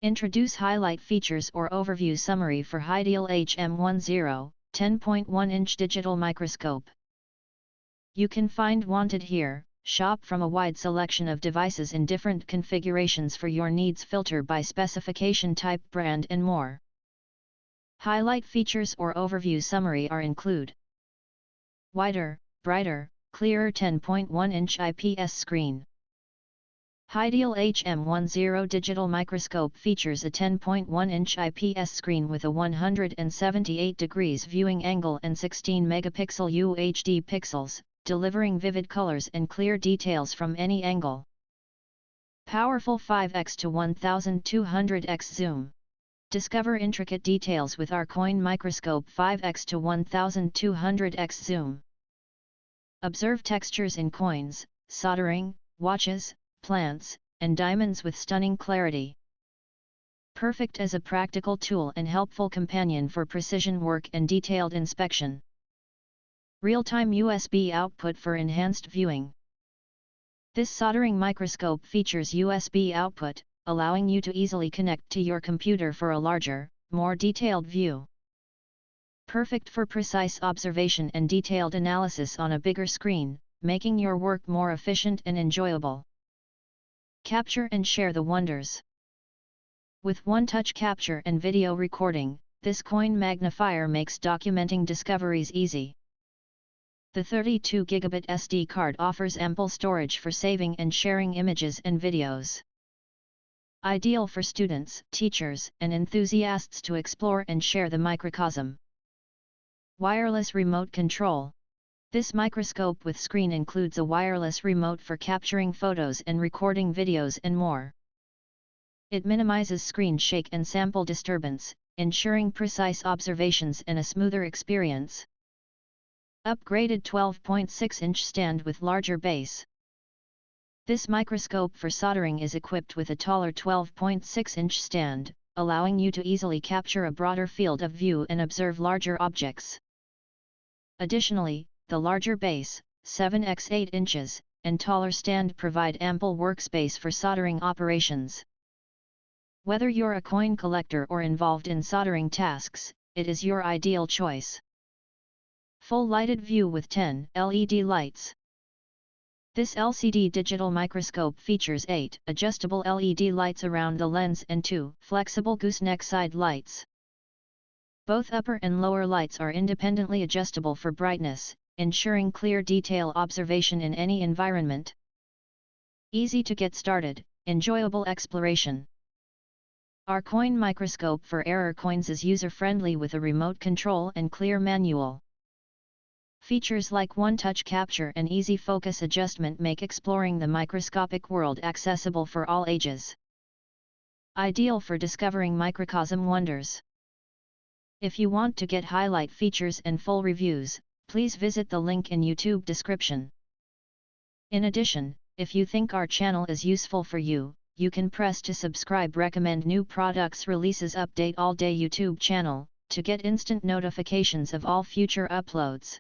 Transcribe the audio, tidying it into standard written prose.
Introduce highlight features or overview summary for Hideal HM10 10.1 inch digital microscope. You can find wanted here. Shop from a wide selection of devices in different configurations for your needs, filter by specification type, brand and more. Highlight features or overview summary are include: wider, brighter, clearer 10.1 inch IPS screen. Hideal HM10 digital microscope features a 10.1 inch IPS screen with a 178 degrees viewing angle and 16 megapixel UHD pixels, delivering vivid colors and clear details from any angle. Powerful 5x to 1200x zoom. Discover intricate details with our coin microscope 5x to 1200x zoom. Observe textures in coins, soldering, watches, plants, and diamonds with stunning clarity. Perfect as a practical tool and helpful companion for precision work and detailed inspection. Real-time USB output for enhanced viewing. This soldering microscope features USB output, allowing you to easily connect to your computer for a larger, more detailed view. Perfect for precise observation and detailed analysis on a bigger screen, making your work more efficient and enjoyable. Capture and share the wonders. With one-touch capture and video recording, this coin magnifier makes documenting discoveries easy. The 32 gigabit SD card offers ample storage for saving and sharing images and videos. Ideal for students, teachers, and enthusiasts to explore and share the microcosm. Wireless remote control. This microscope with screen includes a wireless remote for capturing photos and recording videos and more. It minimizes screen shake and sample disturbance, ensuring precise observations and a smoother experience. Upgraded 12.6-inch stand with larger base. This microscope for soldering is equipped with a taller 12.6-inch stand, allowing you to easily capture a broader field of view and observe larger objects. Additionally, the larger base, 7x 8 inches, and taller stand provide ample workspace for soldering operations. Whether you're a coin collector or involved in soldering tasks, it is your ideal choice. Full lighted view with 10 LED lights. This LCD digital microscope features 8 adjustable LED lights around the lens and 2 flexible gooseneck side lights. Both upper and lower lights are independently adjustable for brightness, ensuring clear detail observation in any environment. Easy to get started, enjoyable exploration. Our coin microscope for error coins is user-friendly with a remote control and clear manual. Features like one-touch capture and easy focus adjustment make exploring the microscopic world accessible for all ages. Ideal for discovering microcosm wonders. If you want to get highlight features and full reviews, please visit the link in YouTube description. In addition, if you think our channel is useful for you, you can press to subscribe, recommend new products releases, update all day YouTube channel, to get instant notifications of all future uploads.